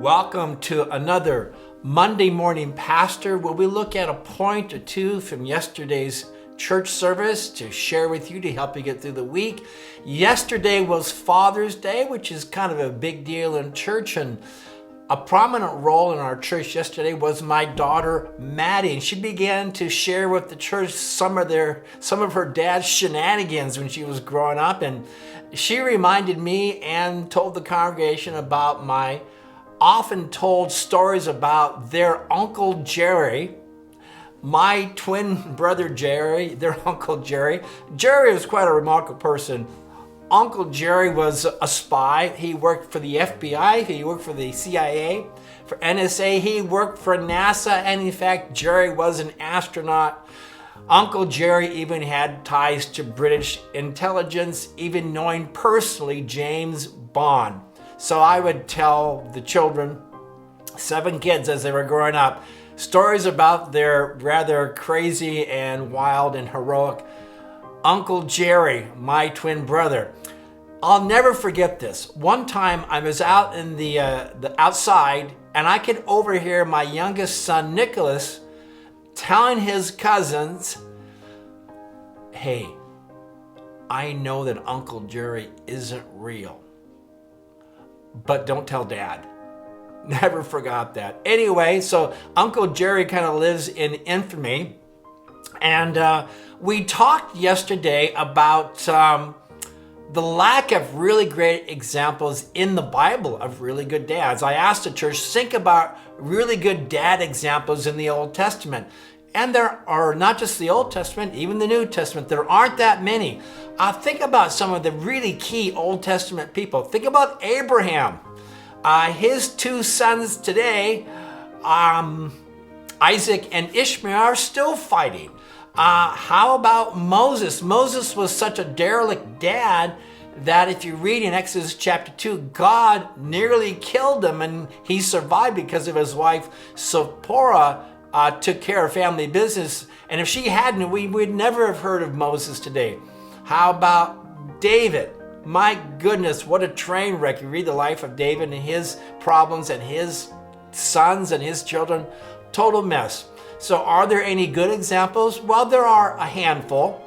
Welcome to another Monday Morning Pastor, where we look at a point or two from yesterday's church service to share with you to help you get through the week. Yesterday was Father's Day, which is kind of a big deal in church, and a prominent role in our church yesterday was my daughter Maddie, and she began to share with the church some of her dad's shenanigans when she was growing up, and she reminded me and told the congregation about my often told stories about their Uncle Jerry, my twin brother Jerry, their Uncle Jerry. Jerry was quite a remarkable person. Uncle Jerry was a spy. He worked for the FBI, he worked for the CIA, for NSA, he worked for NASA, and in fact, Jerry was an astronaut. Uncle Jerry even had ties to British intelligence, even knowing personally James Bond. So I would tell the children, 7 kids as they were growing up, stories about their rather crazy and wild and heroic Uncle Jerry, my twin brother. I'll never forget this. One time I was out in the outside, and I could overhear my youngest son, Nicholas, telling his cousins, "Hey, I know that Uncle Jerry isn't real, but don't tell Dad." Never forgot that. Anyway, so Uncle Jerry kind of lives in infamy. And we talked yesterday about the lack of really great examples in the Bible of really good dads. I asked the church, think about really good dad examples in the Old Testament. And there are not just the Old Testament, even the New Testament. There aren't that many. Think about some of the really key Old Testament people. Think about Abraham. His 2 sons today, Isaac and Ishmael, are still fighting. How about Moses? Moses was such a derelict dad that if you read in Exodus chapter 2, God nearly killed him, and he survived because of his wife Zipporah took care of family business. And if she hadn't, we would never have heard of Moses today. How about David? My goodness, what a train wreck. You read the life of David and his problems and his sons and his children. Total mess. So are there any good examples? Well, there are a handful.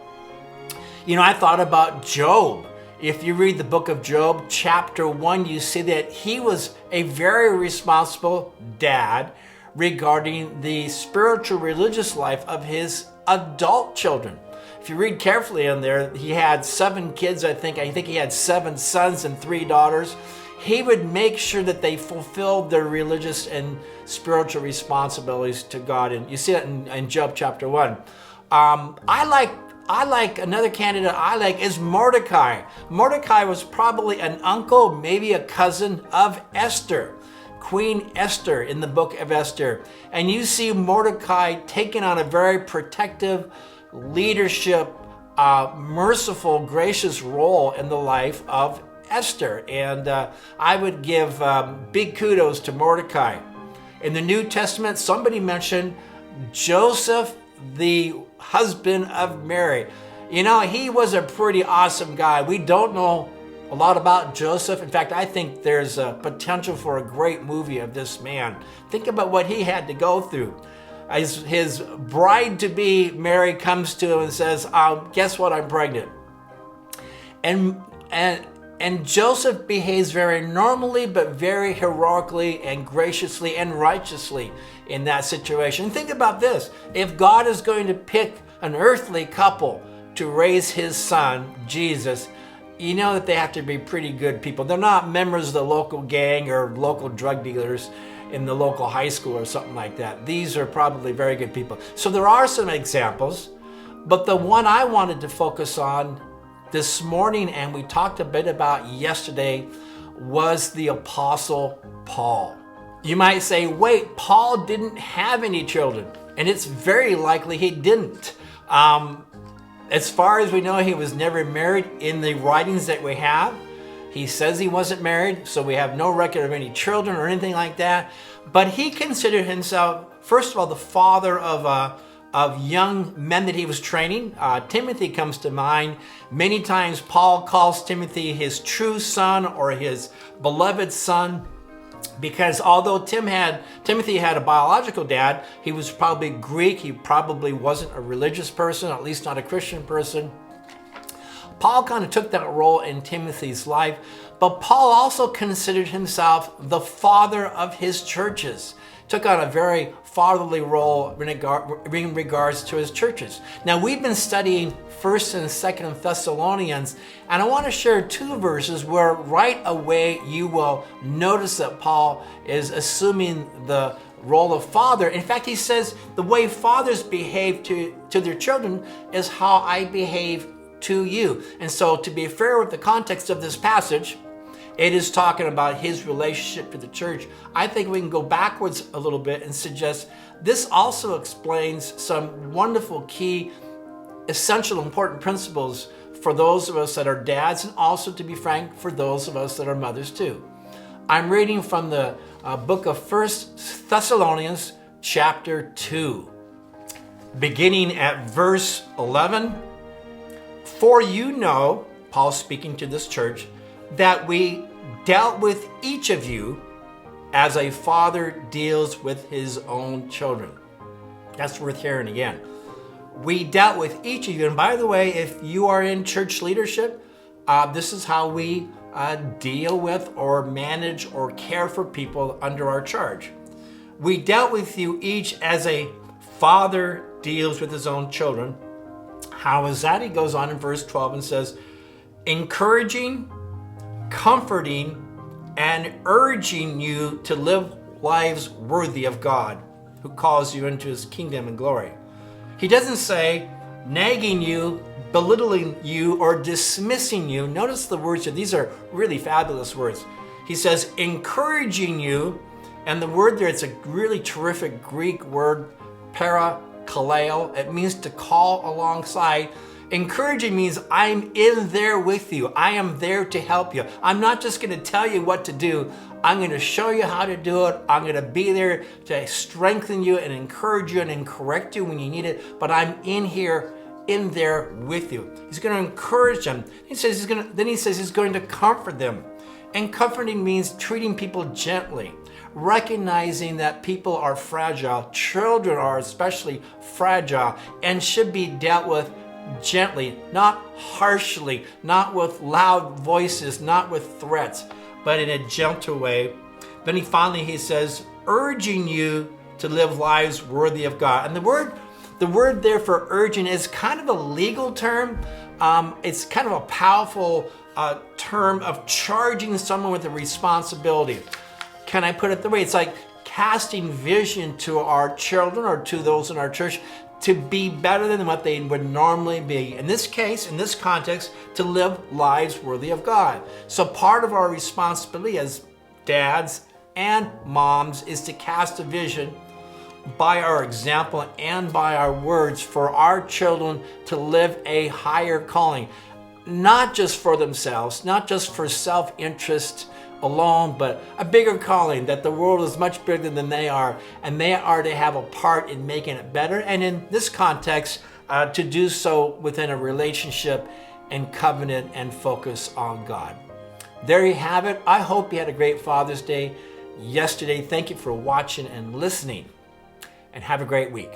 You know, I thought about Job. If you read the book of Job, chapter 1, you see that he was a very responsible dad regarding the spiritual religious life of his adult children. If you read carefully in there, he had 7 kids, I think he had 7 sons and 3 daughters. He would make sure that they fulfilled their religious and spiritual responsibilities to God. And you see that in Job chapter 1. I like another candidate I like is Mordecai. Mordecai was probably an uncle, maybe a cousin of Esther, Queen Esther in the book of Esther. And you see Mordecai taking on a very protective, leadership, merciful, gracious role in the life of Esther. And I would give big kudos to Mordecai. In the New Testament, somebody mentioned Joseph, the husband of Mary. You know, he was a pretty awesome guy. We don't know a lot about Joseph. In fact, I think there's a potential for a great movie of this man. Think about what he had to go through. His bride-to-be, Mary, comes to him and says, guess what, I'm pregnant. And Joseph behaves very normally, but very heroically and graciously and righteously in that situation. And think about this. If God is going to pick an earthly couple to raise his son, Jesus, you know that they have to be pretty good people. They're not members of the local gang or local drug dealers in the local high school or something like that. These are probably very good people. So there are some examples, but the one I wanted to focus on this morning, and we talked a bit about yesterday, was the Apostle Paul. You might say, wait, Paul didn't have any children, and it's very likely he didn't. As far as we know, he was never married in the writings that we have. He says he wasn't married, so we have no record of any children or anything like that. But he considered himself, first of all, the father of young men that he was training. Timothy comes to mind. Many times Paul calls Timothy his true son or his beloved son. Because although Timothy had a biological dad, he was probably Greek, he probably wasn't a religious person, at least not a Christian person. Paul kind of took that role in Timothy's life, but Paul also considered himself the father of his churches. Took on a very fatherly role in regards to his churches. Now, we've been studying 1st and 2nd Thessalonians, and I want to share 2 verses where right away you will notice that Paul is assuming the role of father. In fact, he says the way fathers behave to their children is how I behave to you. And so, to be fair with the context of this passage, it is talking about his relationship to the church. I think we can go backwards a little bit and suggest this also explains some wonderful, key, essential, important principles for those of us that are dads, and also, to be frank, for those of us that are mothers too. I'm reading from the book of 1 Thessalonians chapter 2, beginning at verse 11. For you know, Paul speaking to this church, that we dealt with each of you as a father deals with his own children. That's worth hearing again. We dealt with each of you. And by the way, if you are in church leadership, this is how we deal with or manage or care for people under our charge. We dealt with you each as a father deals with his own children. How is that? He goes on in verse 12 and says, encouraging, comforting, and urging you to live lives worthy of God, who calls you into his kingdom and glory. He doesn't say nagging you, belittling you, or dismissing you. Notice the words here. These are really fabulous words. He says encouraging you, and the word there, it's a really terrific Greek word, parakaleo. It means to call alongside. Encouraging means I'm in there with you. I am there to help you. I'm not just going to tell you what to do. I'm going to show you how to do it. I'm going to be there to strengthen you and encourage you and correct you when you need it. But I'm in there with you. He's going to encourage them. He says he's going to comfort them. And comforting means treating people gently, recognizing that people are fragile. Children are especially fragile and should be dealt with gently, not harshly, not with loud voices, not with threats, but in a gentle way. Then he says, urging you to live lives worthy of God. And the word there for urging is kind of a legal term. It's kind of a powerful term of charging someone with a responsibility. Can I put it the way? It's like casting vision to our children or to those in our church to be better than what they would normally be. In this case, in this context, to live lives worthy of God. So part of our responsibility as dads and moms is to cast a vision by our example and by our words for our children to live a higher calling. Not just for themselves, not just for self-interest alone, but a bigger calling, that the world is much bigger than they are, and they are to have a part in making it better, and in this context, to do so within a relationship and covenant and focus on God. There you have it. I hope you had a great Father's Day yesterday. Thank you for watching and listening, and have a great week.